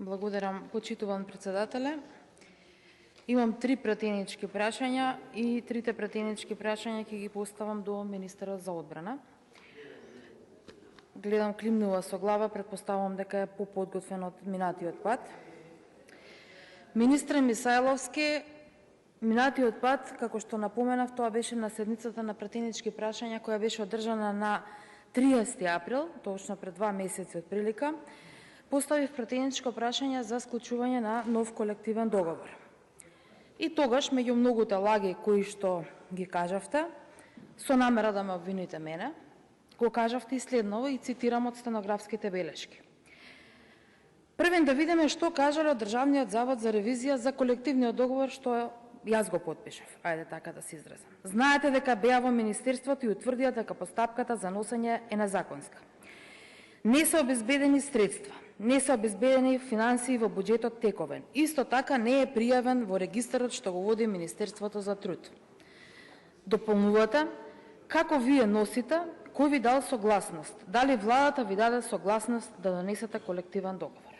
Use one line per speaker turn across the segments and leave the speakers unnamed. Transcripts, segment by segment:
Благодарам, почитуван председателе. Имам 3 пратенички прашања и 3 пратенички прашања ќе ги поставам до министерот за одбрана. Гледам климнува со глава, претпоставувам дека е поподготвен од минатиот пат. Министре Мисајловски, минатиот пат, како што напоменав, тоа беше на седницата на пратенички прашања која беше одржана на 30 април, точно пред 2 месеци од прилика, поставив пратеничко прашање за склучување на нов колективен договор. И тогаш, меѓу многуте лаги кои што ги кажавте, со намера да ме обвините мене, го кажавте и следново и цитирам од стенографските белешки. Првен да видиме што кажале од Државниот завод за ревизија за колективниот договор што јас го подпишав. Ајде така да се изразам. Знаете дека беа во Министерството и утврдија дека постапката за носење е незаконска. Не се обезбедени средства, не се обезбедени финансии во буџетот тековен. Исто така не е пријавен во регистарот што го води Министерството за труд. Дополнувате, како вие носите, кој ви дал согласност? Дали владата ви даде согласност да донесете колективен договор?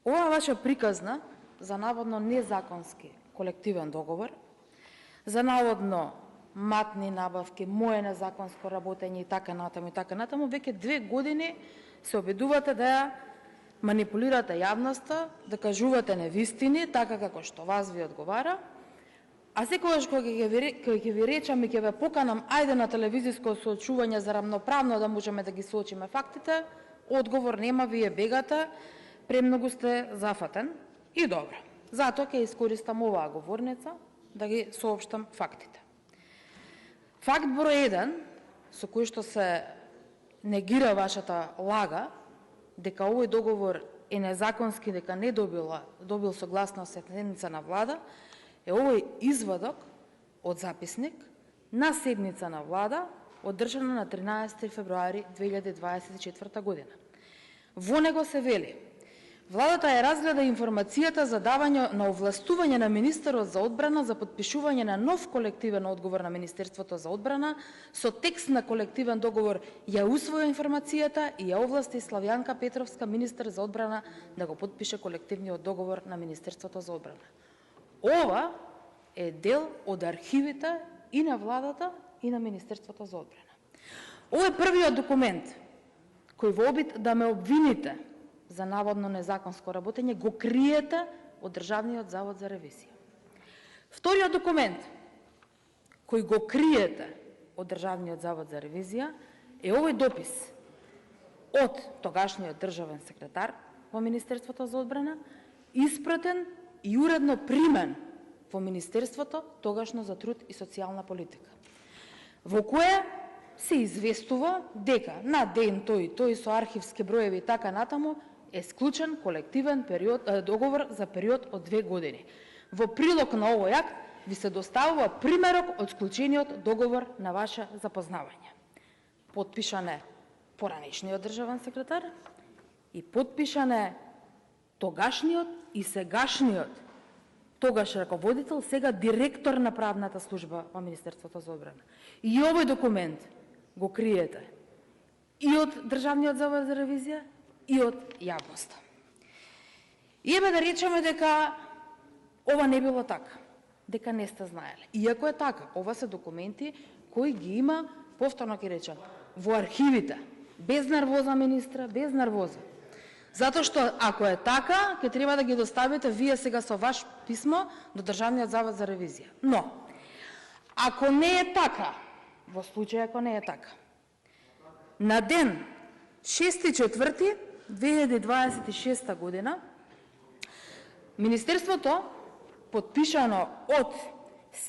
Ова ваша приказна за наводно незаконски колективен договор, за наводно матни набавки, мое незаконско работење и така натаму, веќе 2 години се обидувате да ја манипулирате јавноста, да кажувате невистини, така како што вас ви одговара, а секогаш кога ќе ви речам и ќе ве поканам, ајде на телевизиско соочување за рамноправно да можеме да ги соочиме фактите, одговор нема, вие бегате, премногу сте зафатен и добро. Затоа ќе искористам оваа говорница да ги соопштам фактите. Факт број 1, со кој што се негира вашата лага, дека овој договор е незаконски, дека не добил согласност седница на влада, е овој извадок од записник на седница на влада, одржана на 13 февруари 2024 година. Во него се вели: владата ја разгледа информацијата за давање на овластување на министерот за одбрана за подпишување на нов колективен одговор на Министерството за одбрана, со текст на колективен договор ја усвоја информацијата и ја овласти Славјанка Петровска, министер за одбрана, да го подпише колективниот договор на Министерството за одбрана. Ова е дел од архивите и на владата и на Министерството за одбрана. Ова е првиот документ кој во обид да ме обвините за наводно незаконско работење го криете од Државниот завод за ревизија. Вториот документ кој го криете од Државниот завод за ревизија е овој допис од тогашниот државен секретар во Министерството за одбрана, испратен и уредно примен во Министерството тогашно за труд и социјална политика, во кое се известува дека на ден тој со архивски броеви и така натаму е склучен колективен договор за период од 2 години. Во прилог на овој акт ви се доставува примерок од склучениот договор на ваше запознавање. Подпишан е поранешниот државен секретар и подпишан е тогашниот и сегашниот тогаш раководител, сега директор на правната служба во Министерството за одбрана. И овој документ го криете и од Државниот завод за ревизија, и од јавноста. И да речеме дека ова не било така, дека не сте знаеле. Иако е така, ова се документи кои ги има, повторно ќе речем, во архивите, без нервоза, министра, без нервоза. Затоа што ако е така, ќе треба да ги доставите вие сега со ваш писмо до Државниот завод за ревизија. Но, ако не е така, во случај ако не е така, на ден 6.4.2026 година, Министерството, подпишано од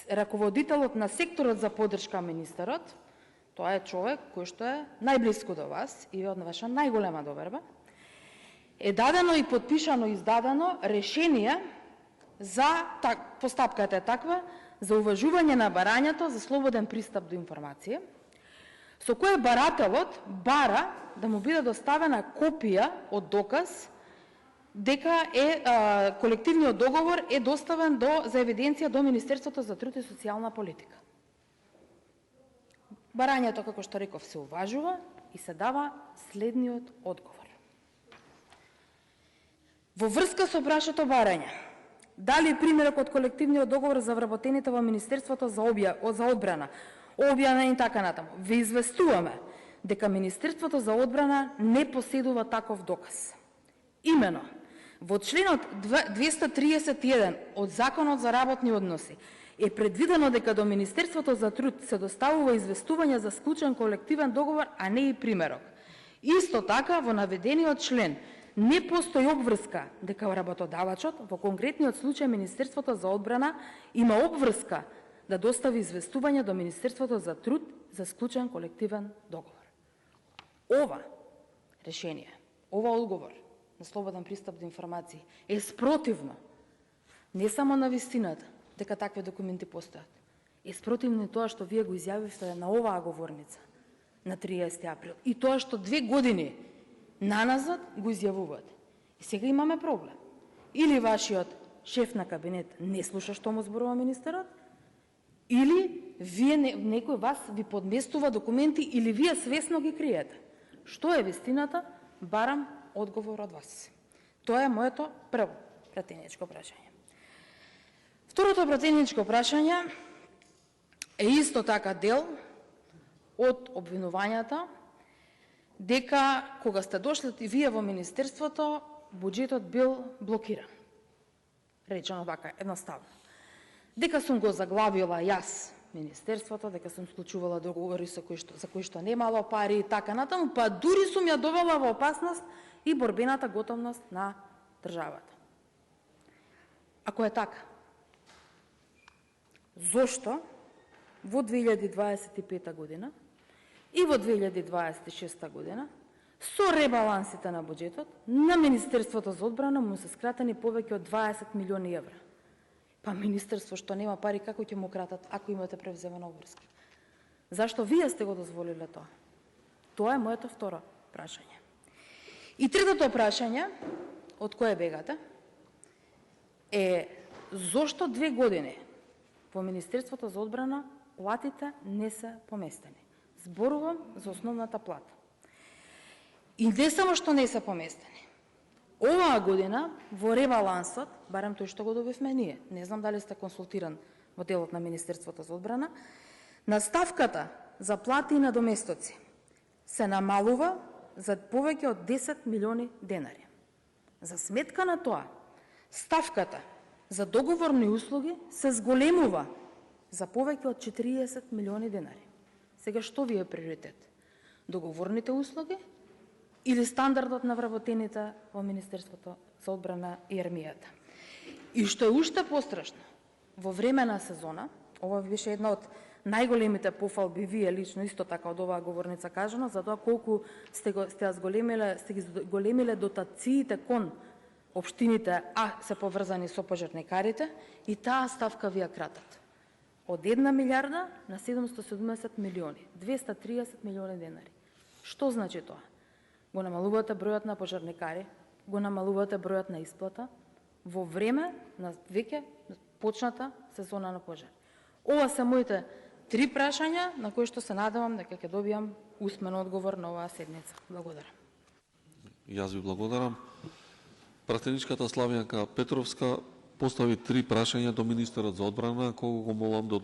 раководителот на секторот за поддршка министерот, тоа е човек кој што е најблиску до вас и од ваша најголема доверба, е дадено и подпишано издадено решение за, постапката е таква, за уважување на барањето за слободен пристап до информација, со кое барателот бара да му биде доставена копија од доказ дека колективниот договор е доставен за евиденција до Министерството за труд и социјална политика. Барањето, како што реков, се уважува и се дава следниот одговор. Во врска со прашато барање, дали примерок од колективниот договор за вработените во Министерството за одбрана, објавен и така натаму, ве известуваме дека Министерството за одбрана не поседува таков доказ. Имено, во членот 231 од Законот за работни односи е предвидено дека до Министерството за труд се доставува известување за склучен колективен договор, а не и примерок. Исто така, во наведениот член не постои обврска дека работодавачот, во конкретниот случај Министерството за одбрана, има обврска да достави известување до Министерството за труд за склучен колективен договор. Ова решение, ова одговор на слободен пристап до информации е спротивно не само на вистината дека такви документи постојат, е спротивно тоа што вие го изјавивте на оваа говорница на 30 април и тоа што 2 години наназад го изјавувате. И сега имаме проблем. Или вашиот шеф на кабинет не слуша што му зборува министерот, или вие некој вас ви подместува документи, или вие свесно ги криете. Што е вистината? Барам одговор од вас. Тоа е моето прво пратеничко прашање. Второто пратеничко прашање е исто така дел од обвинувањата дека кога сте дошли и вие во Министерството, буџетот бил блокиран. Речено вака, едноставно. Дека сум го заглавила јас Министерството, дека сум склучувала договори за кои што немало пари и така натаму, па дури сум ја довела во опасност и борбената готовност на државата. Ако е така, зошто во 2025 година и во 2026 година со ребалансите на буџетот на Министерството за одбрана му се скратени повеќе од 20 милиони евра? Па министерство што нема пари, како ќе му кратат ако имате превземена обврска? Зашто вие сте го дозволиле тоа? Тоа е моето второ прашање. И третото прашање, од кое бегате, е зошто 2 години во Министерството за одбрана платите не се поместени? Зборувам за основната плата. И не само што не се поместени. Оваа година во ребалансот, барем тој што го добивме ние, не знам дали сте консултиран во делот на Министерството за одбрана, на ставката за плати и надоместоци се намалува за повеќе од 10 милиони денари. За сметка на тоа, ставката за договорни услуги се зголемува за повеќе од 40 милиони денари. Сега што ви е приоритет? Договорните услуги или стандардот на вработените во Министерството за одбрана и армијата? И што е уште пострашно, во време на сезона, ова беше една од најголемите пофалби, вие лично исто така од оваа говорница кажано, за тоа колку сте ги зголемиле дотациите кон општините, а се поврзани со пожарникарите, и таа ставка ви ја кратат. Од 1 милиарда на 770 милиони, 230 милиони денари. Што значи тоа? Го намалувате бројот на пожарникари, го намалувате бројот на исплата во време на веќе почната сезона на пожар. Ова се моите 3 прашања на кои што се надевам дека ќе добијам усмен одговор на оваа седница. Благодарам.
Јас ви благодарам. Пратеничката Славјанка Петровска постави 3 прашања до министерот за одбрана, кого го молам да